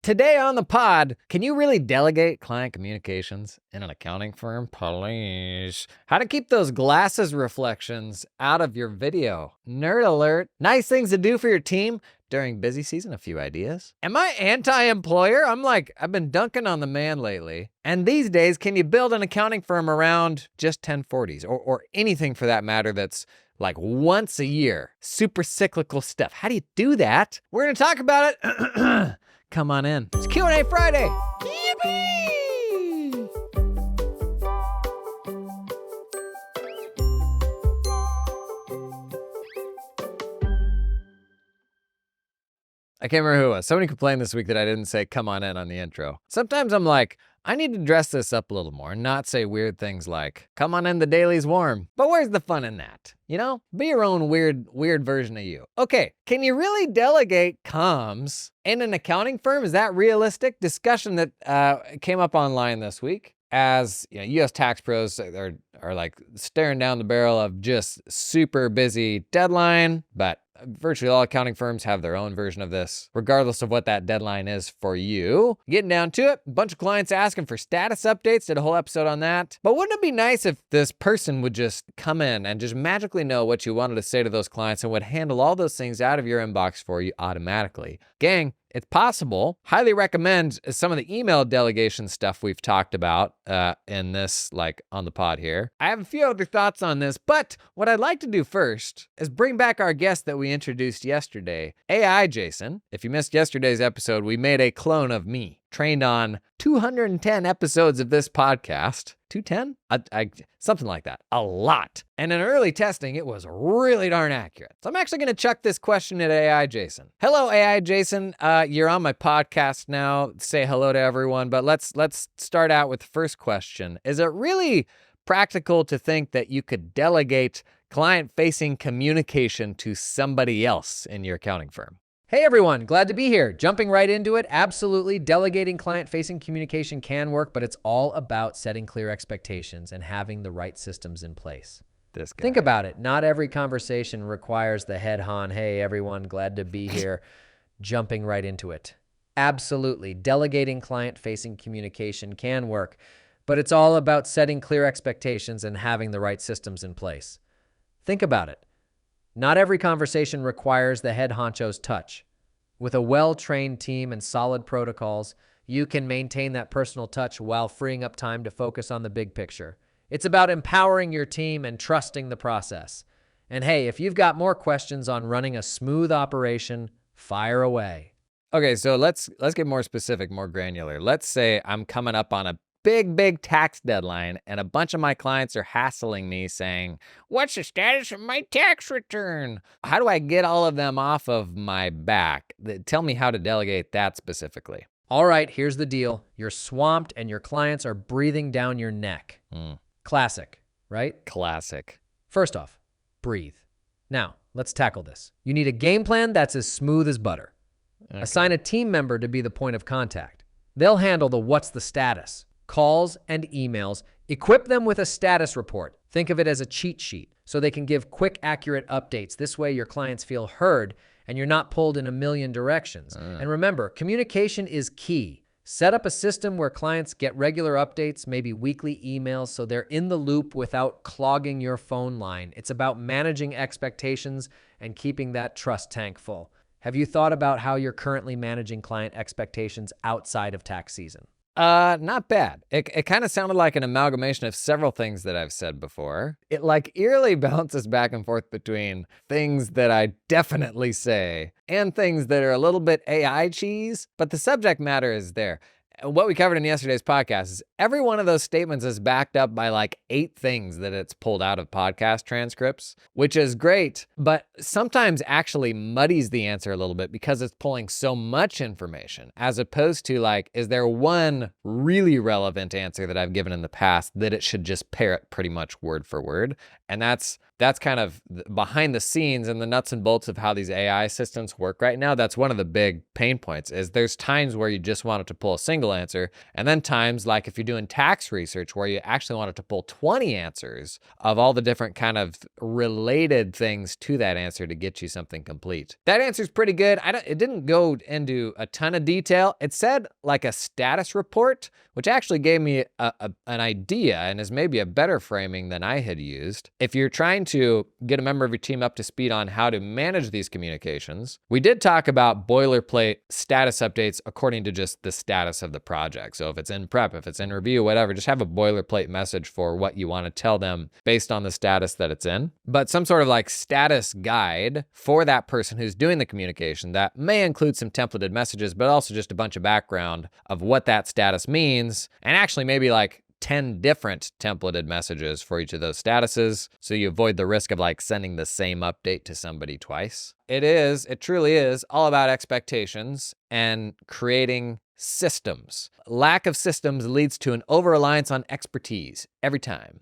Today on the pod, can you really delegate client communications in an accounting firm? Please. How to keep those glasses reflections out of your video. Nerd alert. Nice things to do for your team during busy season. A few ideas. Am I anti-employer? I've been dunking on the man lately. And these days, can you build an accounting firm around just 1040s or anything for that matter that's like once a year? Super cyclical stuff. How do you do that? We're going to talk about it. Come on in. It's Q&A Friday. Yippee! I can't remember who it was. Somebody complained this week that I didn't say come on in on the intro. Sometimes I'm like, I need to dress this up a little more and not say weird things like, come on in, the daily's warm. But where's the fun in that? You know, be your own weird version of you. Okay, can you really delegate comms in an accounting firm? Is that realistic? Discussion that came up online this week as U.S. tax pros are like staring down the barrel of just super busy deadline, but virtually all accounting firms have their own version of this, regardless of what that deadline is for you. Getting down to it, a bunch of clients asking for status updates, did a whole episode on that. But wouldn't it be nice if this person would just come in and just magically know what you wanted to say to those clients and would handle all those things out of your inbox for you automatically? Gang, it's possible. Highly recommend some of the email delegation stuff we've talked about in this, like on the pod here. I have a few other thoughts on this, but what I'd like to do first is bring back our guest that we introduced yesterday, AI Jason. If you missed yesterday's episode, we made a clone of me, trained on 210 episodes of this podcast. 210? Something like that. A lot. And in early testing, it was really darn accurate. So I'm actually going to chuck this question at AI Jason. Hello, AI Jason. You're on my podcast now. Say hello to everyone. But let's start out with the first question. Is it really practical to think that you could delegate client-facing communication to somebody else in your accounting firm? Hey everyone, glad to be here. Jumping right into it, absolutely. Delegating client-facing communication can work, but it's all about setting clear expectations and having the right systems in place. This guy. Think about it. Not every conversation requires the head hon, hey everyone, glad to be here, jumping right into it. Absolutely. Delegating client-facing communication can work, but it's all about setting clear expectations and having the right systems in place. Think about it. Not every conversation requires the head honcho's touch. With a well-trained team and solid protocols, you can maintain that personal touch while freeing up time to focus on the big picture. It's about empowering your team and trusting the process. And hey, if you've got more questions on running a smooth operation, fire away. Okay, so let's get more specific, more granular. Let's say I'm coming up on a big tax deadline and a bunch of my clients are hassling me saying, what's the status of my tax return? How do I get all of them off of my back? Tell me how to delegate that specifically. All right, here's the deal. You're swamped and your clients are breathing down your neck. Classic, right? Classic. First off, breathe. Now, let's tackle this. You need a game plan that's as smooth as butter. Okay. Assign a team member to be the point of contact. They'll handle the what's the status, calls and emails. Equip them with a status report. Think of it as a cheat sheet so they can give quick, accurate updates. This way your clients feel heard and you're not pulled in a million directions. And remember, communication is key. Set up a system where clients get regular updates, maybe weekly emails, so they're in the loop without clogging your phone line. It's about managing expectations and keeping that trust tank full. Have you thought about how you're currently managing client expectations outside of tax season? Not bad. It kind of sounded like an amalgamation of several things that I've said before. It like eerily bounces back and forth between things that I definitely say and things that are a little bit AI cheese, but the subject matter is there. What we covered in yesterday's podcast is every one of those statements is backed up by like 8 things that it's pulled out of podcast transcripts, which is great, but sometimes actually muddies the answer a little bit because it's pulling so much information as opposed to like, is there one really relevant answer that I've given in the past that it should just parrot pretty much word for word? And that's that's kind of behind the scenes and the nuts and bolts of how these AI assistants work right now. That's one of the big pain points is there's times where you just want it to pull a single answer, and then times like if you're doing tax research where you actually want it to pull 20 answers of all the different kind of related things to that answer to get you something complete. That answer is pretty good. It didn't go into a ton of detail. It said like a status report, which actually gave me an idea and is maybe a better framing than I had used. If you're trying to get a member of your team up to speed on how to manage these communications, we did talk about boilerplate status updates according to just the status of the project. So if it's in prep, if it's in review, whatever, just have a boilerplate message for what you want to tell them based on the status that it's in. But some sort of like status guide for that person who's doing the communication that may include some templated messages, but also just a bunch of background of what that status means, and actually maybe like 10 different templated messages for each of those statuses, so you avoid the risk of like sending the same update to somebody twice. It truly is all about expectations and creating systems. Lack of systems leads to an over-reliance on expertise every time.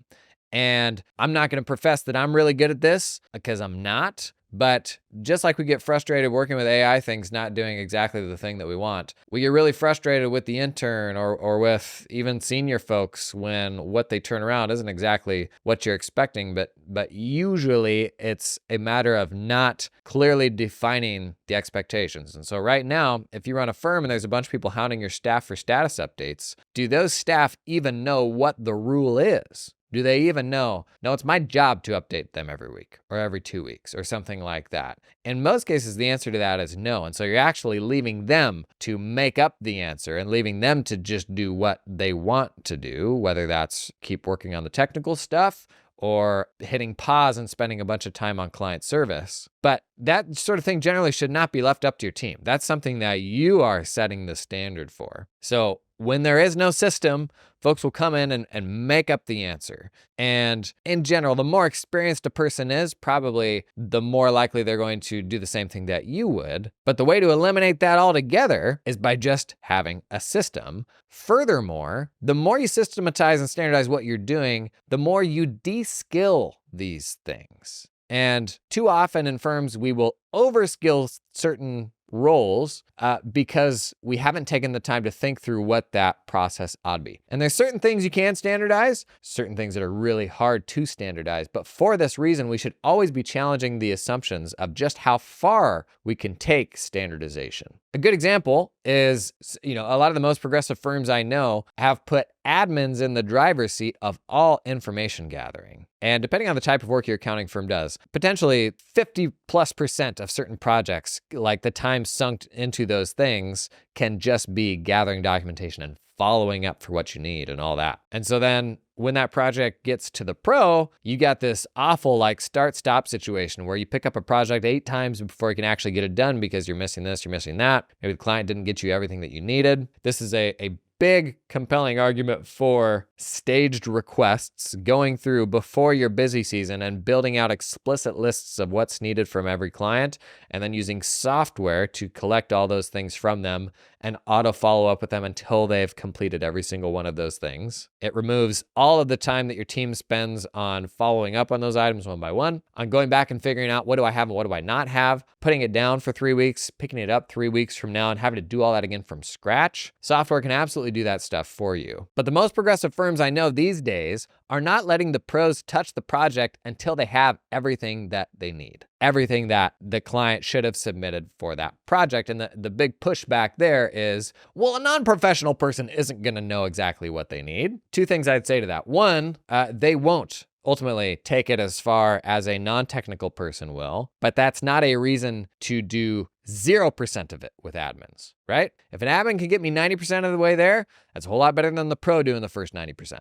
And I'm not going to profess that I'm really good at this because I'm not. But just like we get frustrated working with AI things not doing exactly the thing that we want, we get really frustrated with the intern or with even senior folks when what they turn around isn't exactly what you're expecting. But usually it's a matter of not clearly defining the expectations. And so right now, if you run a firm and there's a bunch of people hounding your staff for status updates, do those staff even know what the rule is? Do they even know, no, it's my job to update them every week or every 2 weeks or something like that? In most cases, the answer to that is no. And so you're actually leaving them to make up the answer and leaving them to just do what they want to do, whether that's keep working on the technical stuff or hitting pause and spending a bunch of time on client service. But that sort of thing generally should not be left up to your team. That's something that you are setting the standard for. So when there is no system, folks will come in and make up the answer. And in general, the more experienced a person is, probably the more likely they're going to do the same thing that you would. But the way to eliminate that altogether is by just having a system. Furthermore, the more you systematize and standardize what you're doing, the more you de-skill these things. And too often in firms, we will overskill certain roles because we haven't taken the time to think through what that process ought to be. And there's certain things you can standardize, certain things that are really hard to standardize. But for this reason, we should always be challenging the assumptions of just how far we can take standardization. A good example is, a lot of the most progressive firms I know have put admins in the driver's seat of all information gathering. And depending on the type of work your accounting firm does, potentially 50+% of certain projects, like the time sunk into those things, can just be gathering documentation and following up for what you need and all that. And so then when that project gets to the pro, you got this awful like start-stop situation where you pick up a project 8 times before you can actually get it done because you're missing this, you're missing that. Maybe the client didn't get you everything that you needed. This is a big, compelling argument for staged requests going through before your busy season and building out explicit lists of what's needed from every client, and then using software to collect all those things from them and auto follow up with them until they've completed every single one of those things. It removes all of the time that your team spends on following up on those items one by one, on going back and figuring out what do I have and what do I not have, putting it down for 3 weeks, picking it up 3 weeks from now, and having to do all that again from scratch. Software can absolutely do that stuff for you. But the most progressive firms I know these days are not letting the pros touch the project until they have everything that they need, everything that the client should have submitted for that project. And the big pushback there is, well, a non-professional person isn't going to know exactly what they need. 2 things I'd say to that. One, they won't ultimately take it as far as a non-technical person will, but that's not a reason to do 0% of it with admins, right? If an admin can get me 90% of the way there, that's a whole lot better than the pro doing the first 90%.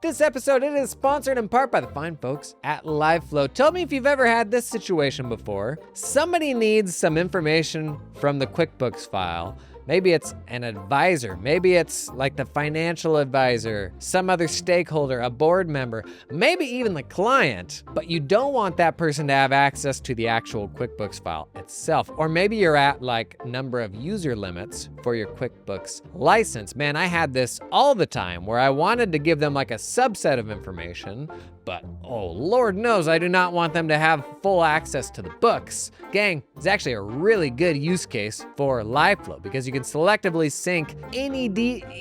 This episode, it is sponsored in part by the fine folks at LiveFlow. Tell me if you've ever had this situation before. Somebody needs some information from the QuickBooks file, Maybe it's an advisor. Maybe it's like the financial advisor, some other stakeholder, a board member, maybe even the client, but you don't want that person to have access to the actual QuickBooks file itself. Or maybe you're at like number of user limits for your QuickBooks license. Man, I had this all the time where I wanted to give them like a subset of information, but oh, Lord knows I do not want them to have full access to the books. Gang, it's actually a really good use case for LiveFlow because you can selectively sync any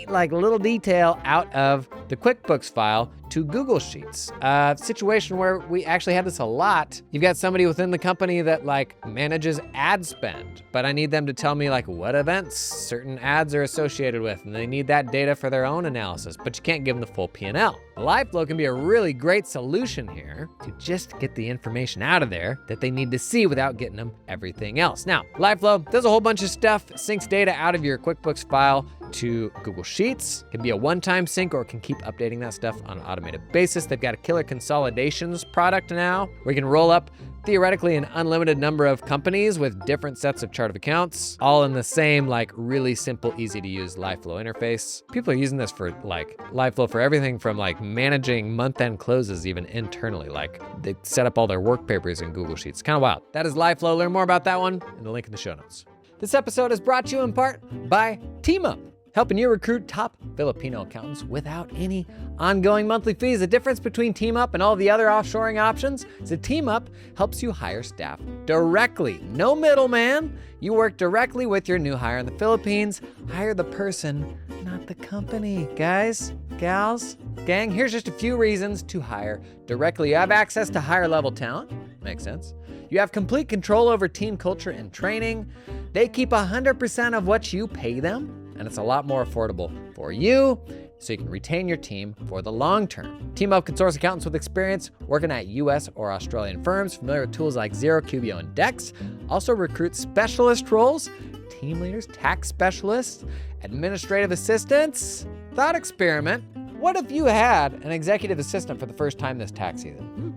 little detail out of the QuickBooks file to Google Sheets. A situation where we actually had this a lot. You've got somebody within the company that like manages ad spend, but I need them to tell me like what events certain ads are associated with, and they need that data for their own analysis, but you can't give them the full P&L. LiveFlow can be a really great solution here to just get the information out of there that they need to see without getting them everything else. Now, LiveFlow does a whole bunch of stuff, syncs data out of your QuickBooks file to Google Sheets. It can be a one-time sync or it can keep updating that stuff on an automated basis. They've got a killer consolidations product now where you can roll up theoretically an unlimited number of companies with different sets of chart of accounts, all in the same like really simple, easy to use LiveFlow interface. People are using this for like LiveFlow for everything from like managing month-end closes even internally. Like they set up all their work papers in Google Sheets. Kind of wild. That is LiveFlow. Learn more about that one in the link in the show notes. This episode is brought to you in part by TeamUp, helping you recruit top Filipino accountants without any ongoing monthly fees. The difference between TeamUp and all the other offshoring options is that TeamUp helps you hire staff directly. No middleman. You work directly with your new hire in the Philippines. Hire the person, not the company. Guys, gals, gang, here's just a few reasons to hire directly. You have access to higher level talent. Makes sense. You have complete control over team culture and training. They keep 100% of what you pay them, and it's a lot more affordable for you, so you can retain your team for the long term. TeamUp can source accountants with experience working at US or Australian firms, familiar with tools like Xero, Cubio, and Dex. Also recruit specialist roles, team leaders, tax specialists, administrative assistants. Thought experiment. What if you had an executive assistant for the first time this tax season?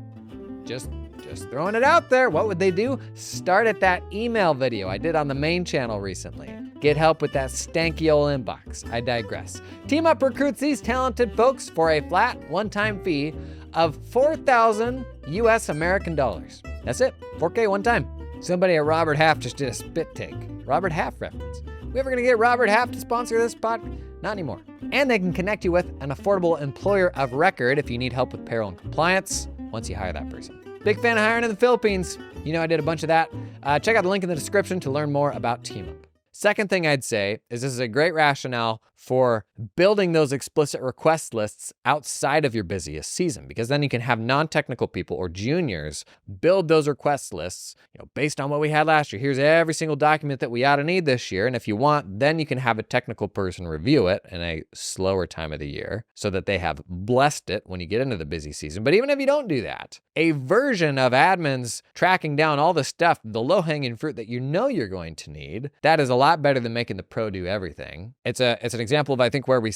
Just throwing it out there. What would they do? Start at that email video I did on the main channel recently. Get help with that stanky old inbox. I digress. TeamUp recruits these talented folks for a flat one-time fee of 4,000 US American dollars. That's it, 4K one time. Somebody at Robert Half just did a spit take. Robert Half reference. We ever gonna get Robert Half to sponsor this pod? Not anymore. And they can connect you with an affordable employer of record if you need help with payroll and compliance once you hire that person. Big fan of hiring in the Philippines. You know I did a bunch of that. Check out the link in the description to learn more about TeamUp. Second thing I'd say is this is a great rationale for building those explicit request lists outside of your busiest season, because then you can have non-technical people or juniors build those request lists, based on what we had last year. Here's every single document that we ought to need this year. And if you want, then you can have a technical person review it in a slower time of the year so that they have blessed it when you get into the busy season. But even if you don't do that, a version of admins tracking down all the stuff, the low-hanging fruit that you know you're going to need, that is a lot better than making the pro do everything. It's an example of, I think, where we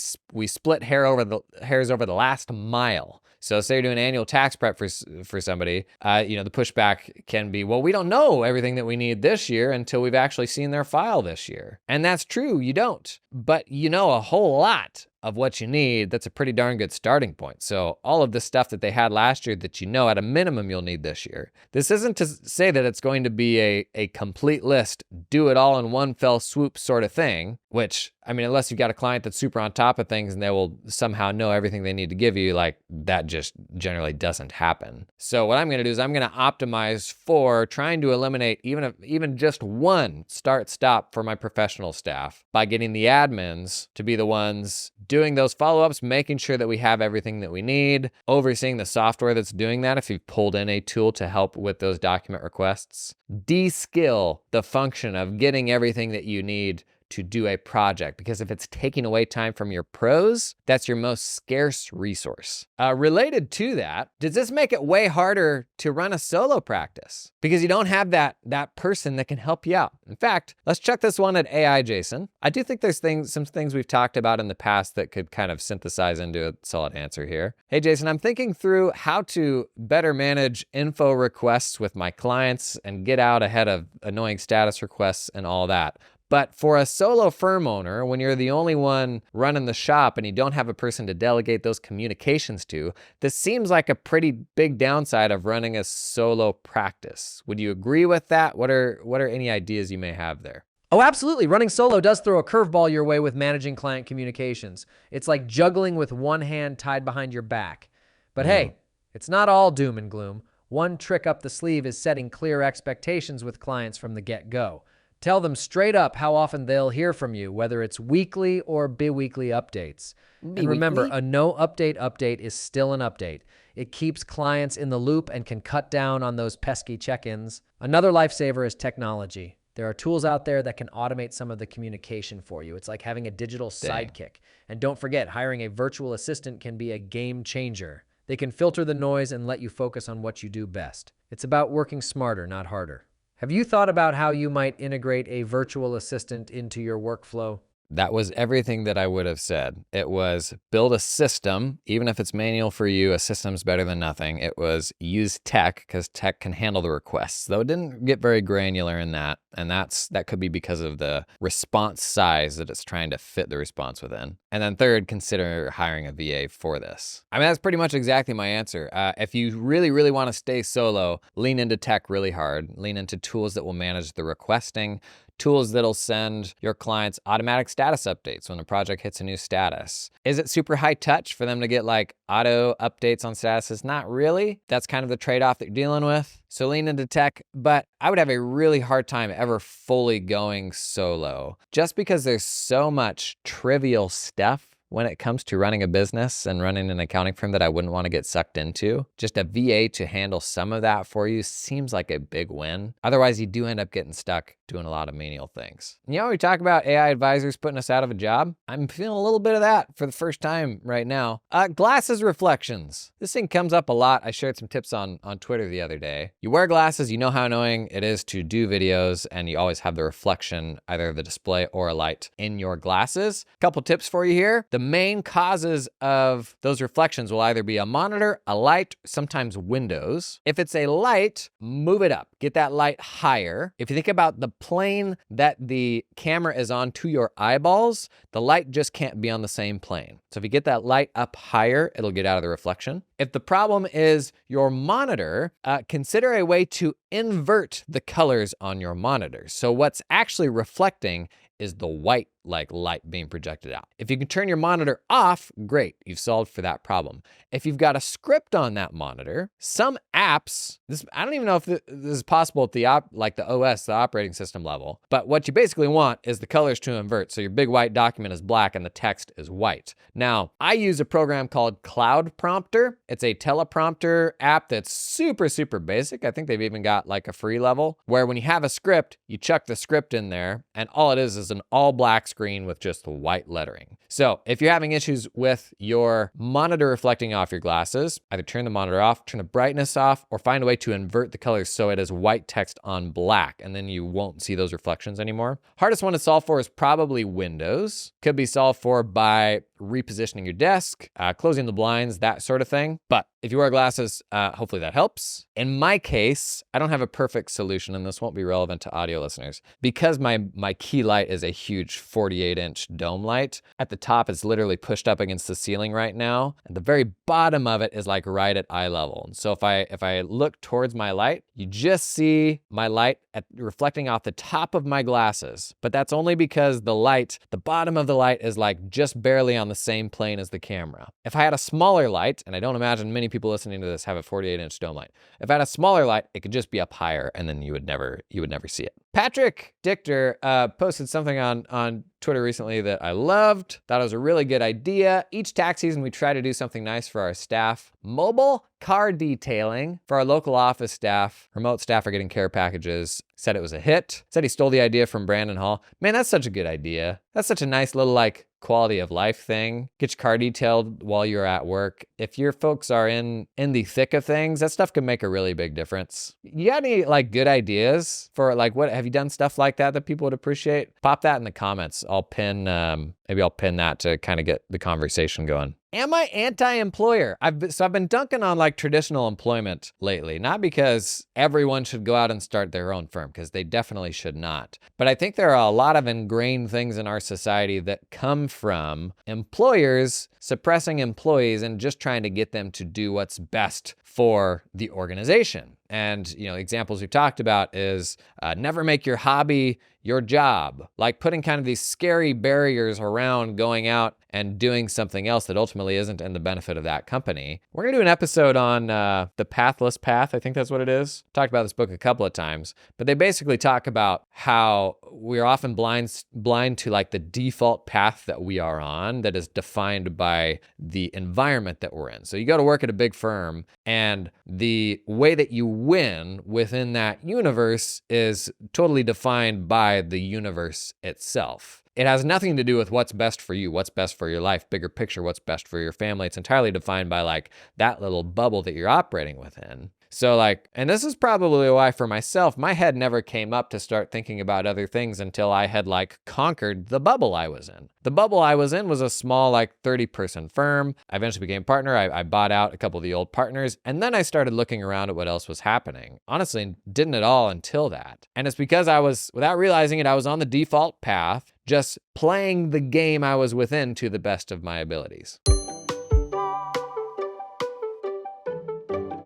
split hairs over the last mile. So say you're doing annual tax prep for somebody, the pushback can be, well, we don't know everything that we need this year until we've actually seen their file this year. And that's true, you don't. But you know a whole lot of what you need. That's a pretty darn good starting point. So all of the stuff that they had last year that at a minimum you'll need this year. This isn't to say that it's going to be a complete list, do it all in one fell swoop sort of thing, which, unless you've got a client that's super on top of things and they will somehow know everything they need to give you, like that just generally doesn't happen. So what I'm going to do is I'm going to optimize for trying to eliminate even just one start-stop for my professional staff by getting the admins to be the ones doing those follow-ups, making sure that we have everything that we need, overseeing the software that's doing that if you've pulled in a tool to help with those document requests. De-skill the function of getting everything that you need to do a project, because if it's taking away time from your pros, that's your most scarce resource. Related to that, does this make it way harder to run a solo practice? Because you don't have that person that can help you out. In fact, let's check this one at AI, Jason. I do think there's some things we've talked about in the past that could kind of synthesize into a solid answer here. Hey, Jason, I'm thinking through how to better manage info requests with my clients and get out ahead of annoying status requests and all that. But for a solo firm owner, when you're the only one running the shop and you don't have a person to delegate those communications to, this seems like a pretty big downside of running a solo practice. Would you agree with that? What are any ideas you may have there? Oh, absolutely. Running solo does throw a curveball your way with managing client communications. It's like juggling with one hand tied behind your back. But hey, it's not all doom and gloom. One trick up the sleeve is setting clear expectations with clients from the get-go. Tell them straight up how often they'll hear from you, whether it's weekly or bi-weekly updates. And remember, a no update is still an update. It keeps clients in the loop and can cut down on those pesky check-ins. Another lifesaver is technology. There are tools out there that can automate some of the communication for you. It's like having a digital sidekick. And don't forget, hiring a virtual assistant can be a game changer. They can filter the noise and let you focus on what you do best. It's about working smarter, not harder. Have you thought about how you might integrate a virtual assistant into your workflow? That was everything that I would have said. It was build a system, even if it's manual for you, a system's better than nothing. It was use tech, because tech can handle the requests, though it didn't get very granular in that. And that could be because of the response size that it's trying to fit the response within. And then third, consider hiring a VA for this. I mean, that's pretty much exactly my answer. If you really, really want to stay solo, lean into tech really hard. Lean into tools that will manage the requesting, tools that'll send your clients automatic status updates when a project hits a new status. Is it super high touch for them to get like auto updates on statuses? Not really. That's kind of the trade-off that you're dealing with. So lean into tech, but I would have a really hard time ever fully going solo just because there's so much trivial stuff when it comes to running a business and running an accounting firm that I wouldn't want to get sucked into. Just a VA to handle some of that for you seems like a big win. Otherwise, you do end up getting stuck doing a lot of menial things. You know, we talk about AI advisors putting us out of a job. I'm feeling a little bit of that for the first time right now. Glasses reflections. This thing comes up a lot. I shared some tips on Twitter the other day. You wear glasses, you know how annoying it is to do videos, and you always have the reflection, either of the display or a light in your glasses. Couple tips for you here. The main causes of those reflections will either be a monitor, a light, sometimes windows. If it's a light, move it up. Get that light higher. If you think about the plane that the camera is on to your eyeballs, the light just can't be on the same plane. So if you get that light up higher, it'll get out of the reflection. If the problem is your monitor, consider a way to invert the colors on your monitor. So what's actually reflecting is the white light being projected out. If you can turn your monitor off, great, you've solved for that problem. If you've got a script on that monitor, some apps, I don't even know if this is possible at the OS, the operating system level, but what you basically want is the colors to invert. So your big white document is black and the text is white. Now, I use a program called Cloud Prompter. It's a teleprompter app that's super, super basic. I think they've even got like a free level where when you have a script, you chuck the script in there and all it is an all black screen with just white lettering. So if you're having issues with your monitor reflecting off your glasses, either turn the monitor off, turn the brightness off, or find a way to invert the colors so it is white text on black, and then you won't see those reflections anymore. Hardest one to solve for is probably Windows. Could be solved for by repositioning your desk, closing the blinds, that sort of thing. But if you wear glasses, hopefully that helps. In my case, I don't have a perfect solution, and this won't be relevant to audio listeners. Because my key light is a huge 48-inch dome light, at the top it's literally pushed up against the ceiling right now. At the very bottom of it is like right at eye level. And so if I look towards my light, you just see my light reflecting off the top of my glasses. But that's only because the bottom of the light is like just barely on the same plane as the camera. If I had a smaller light, and I don't imagine many people listening to this have a 48-inch dome light. If I had a smaller light, it could just be up higher and then you would never see it. Patrick Dichter posted something on Twitter recently that I loved. Thought it was a really good idea. Each tax season, we try to do something nice for our staff. Mobile car detailing for our local office staff. Remote staff are getting care packages. Said it was a hit. Said he stole the idea from Brandon Hall. Man, that's such a good idea. That's such a nice little quality of life thing. Get your car detailed while you're at work. If your folks are in the thick of things, that stuff can make a really big difference. You got any good ideas for what have you done stuff like that people would appreciate? Pop that in the comments. Maybe I'll pin that to kind of get the conversation going. Am I anti-employer? I've been dunking on like traditional employment lately, not because everyone should go out and start their own firm, because they definitely should not. But I think there are a lot of ingrained things in our society that come from employers suppressing employees and just trying to get them to do what's best for the organization. And, examples we've talked about is never make your hobby your job, like putting kind of these scary barriers around going out and doing something else that ultimately isn't in the benefit of that company. We're gonna do an episode on The Pathless Path, I think that's what it is. Talked about this book a couple of times, but they basically talk about how we're often blind to like the default path that we are on that is defined by the environment that we're in. So you go to work at a big firm and the way that you win within that universe is totally defined by the universe itself. It has nothing to do with what's best for you, what's best for your life, bigger picture, what's best for your family. It's entirely defined by like that little bubble that you're operating within. So and this is probably why for myself, my head never came up to start thinking about other things until I had conquered the bubble I was in. The bubble I was in was a small 30-person firm. I eventually became partner. I bought out a couple of the old partners, and then I started looking around at what else was happening. Honestly, didn't at all until that. And it's because I was, without realizing it, I was on the default path, just playing the game I was within to the best of my abilities.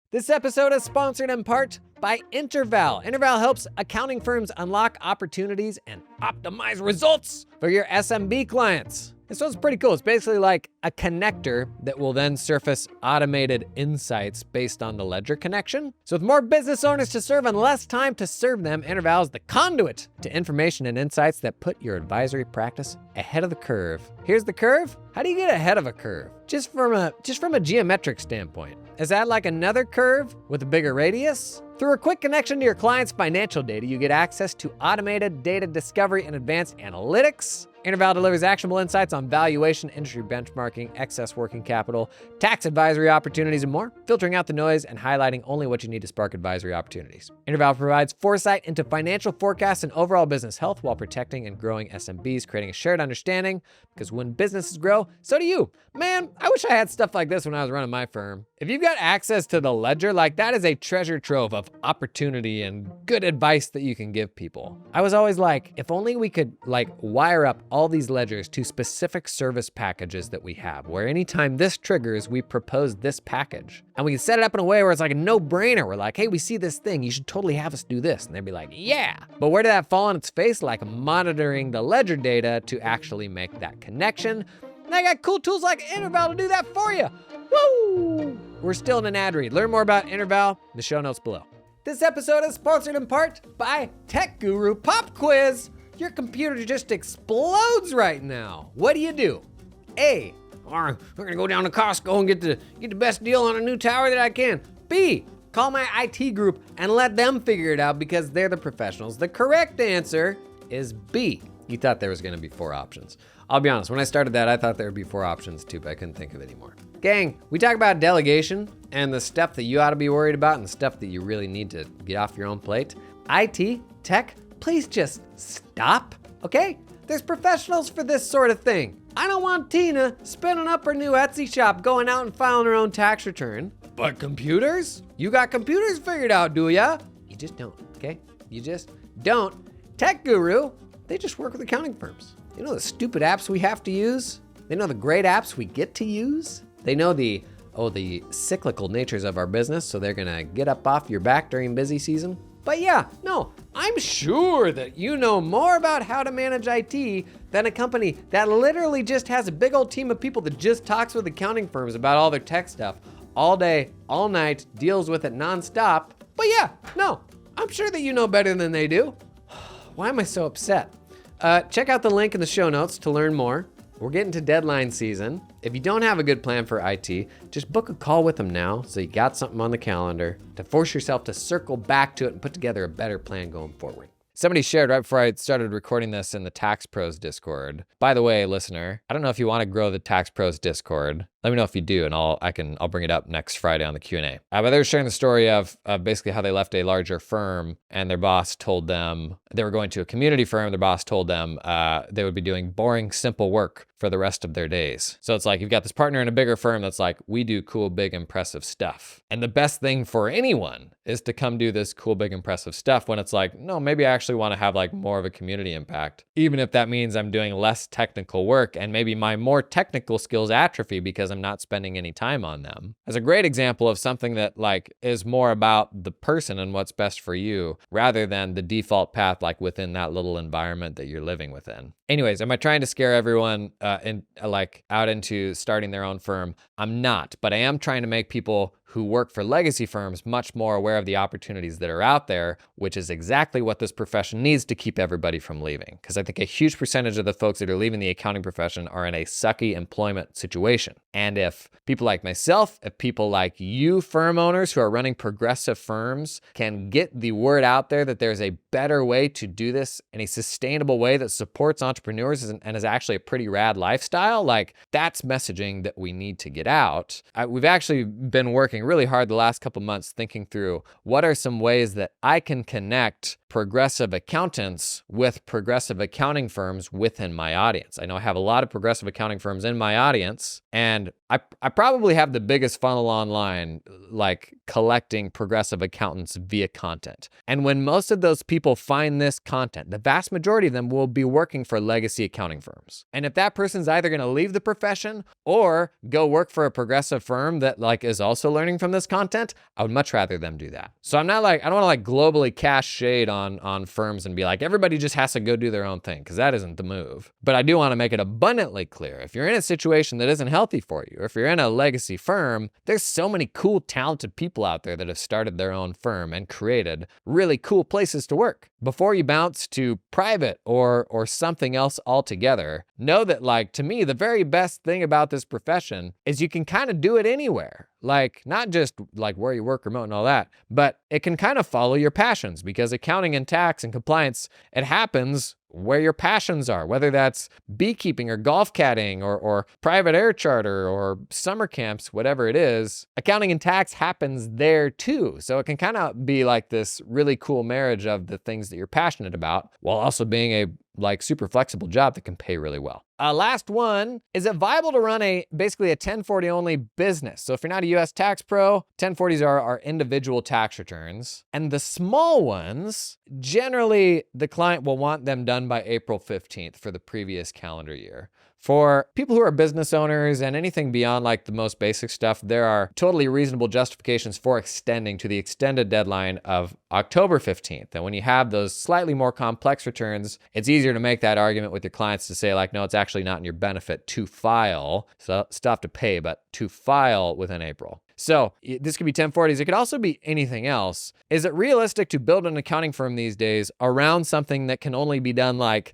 This episode is sponsored in part by Interval. Interval helps accounting firms unlock opportunities and optimize results for your SMB clients. This one's pretty cool. It's basically like a connector that will then surface automated insights based on the ledger connection. So with more business owners to serve and less time to serve them, Interval is the conduit to information and insights that put your advisory practice ahead of the curve. Here's the curve. How do you get ahead of a curve? Just from a geometric standpoint. Is that like another curve with a bigger radius? Through a quick connection to your client's financial data, you get access to automated data discovery and advanced analytics. Interval delivers actionable insights on valuation, industry benchmarking, excess working capital, tax advisory opportunities, and more, filtering out the noise and highlighting only what you need to spark advisory opportunities. Interval provides foresight into financial forecasts and overall business health while protecting and growing SMBs, creating a shared understanding, because when businesses grow, so do you. Man, I wish I had stuff like this when I was running my firm. If you've got access to the ledger, that is a treasure trove of opportunity and good advice that you can give people. I was always if only we could wire up all these ledgers to specific service packages that we have, where anytime this triggers, we propose this package. And we can set it up in a way where it's a no-brainer. We're hey, we see this thing, you should totally have us do this. And they'd be yeah. But where did that fall on its face? Monitoring the ledger data to actually make that connection. And I got cool tools like Interval to do that for you. Woo! We're still in an ad read. Learn more about Interval in the show notes below. This episode is sponsored in part by Tech Guru Pop Quiz. Your computer just explodes right now. What do? A, we're gonna go down to Costco and get the best deal on a new tower that I can. B, call my IT group and let them figure it out because they're the professionals. The correct answer is B. You thought there was gonna be 4 options. I'll be honest, when I started that, I thought there would be 4 options too, but I couldn't think of any more. Gang, we talk about delegation and the stuff that you ought to be worried about and the stuff that you really need to get off your own plate. IT, tech, please just stop, okay? There's professionals for this sort of thing. I don't want Tina spinning up her new Etsy shop, going out and filing her own tax return. But computers? You got computers figured out, do ya? You just don't, okay? You just don't. Tech Guru, they just work with accounting firms. They know the stupid apps we have to use. They know the great apps we get to use. They know the cyclical natures of our business, so they're gonna get up off your back during busy season. But yeah, no, I'm sure that you know more about how to manage IT than a company that literally just has a big old team of people that just talks with accounting firms about all their tech stuff all day, all night, deals with it nonstop. But yeah, no, I'm sure that you know better than they do. Why am I so upset? Check out the link in the show notes to learn more. We're getting to deadline season. If you don't have a good plan for IT, just book a call with them now so you got something on the calendar to force yourself to circle back to it and put together a better plan going forward. Somebody shared right before I started recording this in the Tax Pros Discord. By the way, listener, I don't know if you want to grow the Tax Pros Discord, Let me know if you do, and I'll bring it up next Friday on the Q&A. But they were sharing the story of basically how they left a larger firm, and their boss told them they were going to a community firm. Their boss told them they would be doing boring, simple work for the rest of their days. So it's like you've got this partner in a bigger firm that's like, we do cool, big, impressive stuff. And the best thing for anyone is to come do this cool, big, impressive stuff when it's like, no, maybe I actually want to have like more of a community impact. Even if that means I'm doing less technical work and maybe my more technical skills atrophy because I'm not spending any time on them. As a great example of something that like is more about the person and what's best for you rather than the default path like within that little environment that you're living within. Anyways, am I trying to scare everyone out into starting their own firm? I'm not, but I am trying to make people who work for legacy firms much more aware of the opportunities that are out there, which is exactly what this profession needs to keep everybody from leaving. Because I think a huge percentage of the folks that are leaving the accounting profession are in a sucky employment situation. And if people like myself, if people like you firm owners who are running progressive firms can get the word out there that there's a better way to do this in a sustainable way that supports entrepreneurs and is actually a pretty rad lifestyle, like that's messaging that we need to get out. We've actually been working really hard the last couple months thinking through what are some ways that I can connect progressive accountants with progressive accounting firms within my audience. I know I have a lot of progressive accounting firms in my audience, and I probably have the biggest funnel online, like collecting progressive accountants via content. And when most of those people find this content, the vast majority of them will be working for legacy accounting firms. And if that person's either going to leave the profession or go work for a progressive firm that like is also learning from this content, I would much rather them do that. So I'm not like, I don't want to like globally cast shade on firms and be like, everybody just has to go do their own thing, because that isn't the move. But I do want to make it abundantly clear, if you're in a situation that isn't healthy for you, or if you're in a legacy firm, there's so many cool, talented people out there that have started their own firm and created really cool places to work. Before you bounce to private or something else altogether, know that like, to me, the very best thing about this profession is you can kind of do it anywhere. Like, not just like where you work remote and all that, but it can kind of follow your passions, because accounting and tax and compliance, it happens where your passions are, whether that's beekeeping or golf caddying or private air charter or summer camps, whatever it is, accounting and tax happens there too. So it can kind of be like this really cool marriage of the things that you're passionate about while also being a like super flexible job that can pay really well. Last one, is it viable to run basically a 1040 only business? So if you're not a US tax pro, 1040s are individual tax returns. And the small ones, generally the client will want them done by April 15th for the previous calendar year. For people who are business owners and anything beyond like the most basic stuff, there are totally reasonable justifications for extending to the extended deadline of October 15th. And when you have those slightly more complex returns, it's easier to make that argument with your clients to say like, no, it's actually not in your benefit to file, so still have to pay, but to file within April. So this could be 1040s. It could also be anything else. Is it realistic to build an accounting firm these days around something that can only be done like,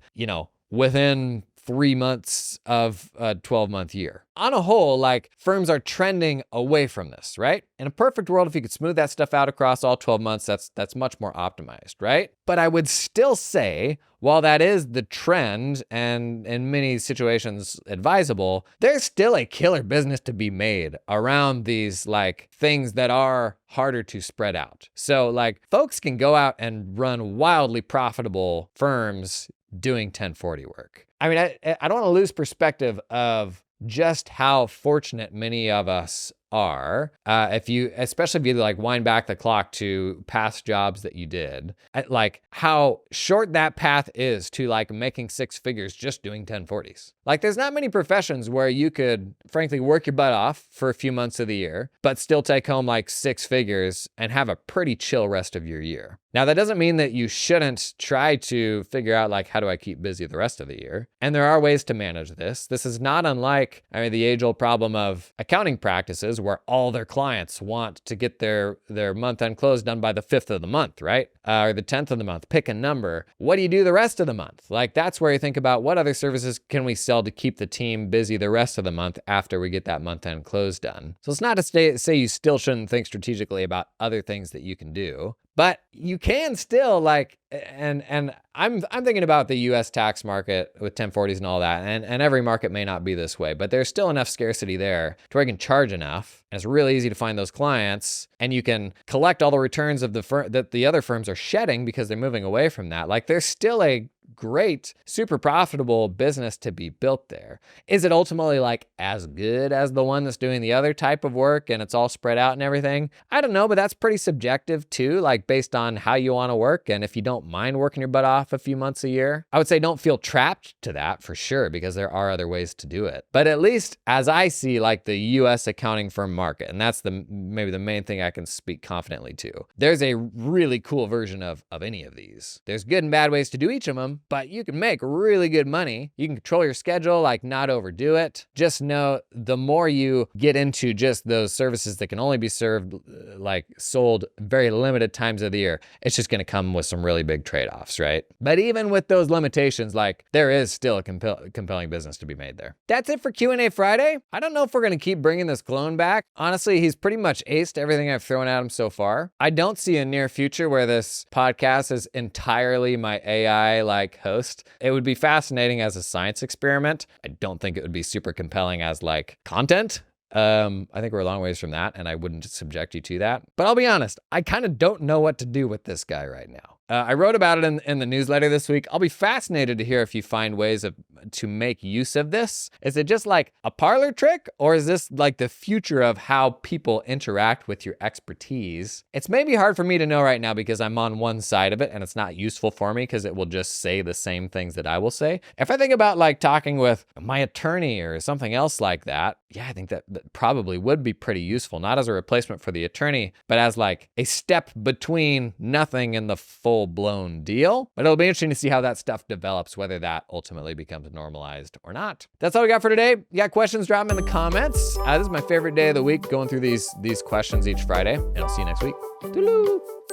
within 3 months of a 12-month year? On a whole, like firms are trending away from this, right? In a perfect world, if you could smooth that stuff out across all 12 months, that's much more optimized, right? But I would still say, while that is the trend and in many situations advisable, there's still a killer business to be made around these like things that are harder to spread out. So like folks can go out and run wildly profitable firms doing 1040 work. I mean, I don't want to lose perspective of just how fortunate many of us are, especially if you like wind back the clock to past jobs that you did, like how short that path is to like making six figures just doing 1040s. Like there's not many professions where you could frankly work your butt off for a few months of the year, but still take home like six figures and have a pretty chill rest of your year. Now, that doesn't mean that you shouldn't try to figure out like, how do I keep busy the rest of the year? And there are ways to manage this. This is not unlike, the age-old problem of accounting practices where all their clients want to get their month-end close done by the 5th of the month, right? Or the 10th of the month. Pick a number. What do you do the rest of the month? Like that's where you think about what other services can we sell to keep the team busy the rest of the month after we get that month-end close done. So it's not to say you still shouldn't think strategically about other things that you can do. But you can still like, and I'm thinking about the US tax market with 1040s and all that, and every market may not be this way, but there's still enough scarcity there to where you can charge enough, and it's really easy to find those clients, and you can collect all the returns of that the other firms are shedding because they're moving away from that. Like, there's still a great, super profitable business to be built there. Is it ultimately like as good as the one that's doing the other type of work and it's all spread out and everything? I don't know, but that's pretty subjective too, like based on how you want to work. And if you don't mind working your butt off a few months a year, I would say don't feel trapped to that for sure, because there are other ways to do it. But at least as I see like the US accounting firm market, and that's maybe the main thing I can speak confidently to, there's a really cool version of any of these. There's good and bad ways to do each of them, but you can make really good money. You can control your schedule, like not overdo it. Just know the more you get into just those services that can only be sold very limited times of the year, it's just going to come with some really big trade-offs, right? But even with those limitations, like there is still a compelling business to be made there. That's it for Q&A Friday. I don't know if we're going to keep bringing this clone back. Honestly, he's pretty much aced everything I've thrown at him so far. I don't see a near future where this podcast is entirely my AI host. It would be fascinating as a science experiment. I don't think it would be super compelling as content. I think we're a long ways from that, and I wouldn't subject you to that. But I'll be honest, I kind of don't know what to do with this guy right now. I wrote about it in the newsletter this week. I'll be fascinated to hear if you find ways to make use of this. Is it just like a parlor trick, or is this like the future of how people interact with your expertise? It's maybe hard for me to know right now because I'm on one side of it and it's not useful for me because it will just say the same things that I will say. If I think about talking with my attorney or something else like that, yeah, I think that probably would be pretty useful, not as a replacement for the attorney, but as a step between nothing and the full-blown deal. But it'll be interesting to see how that stuff develops, whether that ultimately becomes normalized or not. That's all we got for today. You got questions, drop them in the comments. This is my favorite day of the week, going through these questions each Friday, and I'll see you next week. Toodaloo!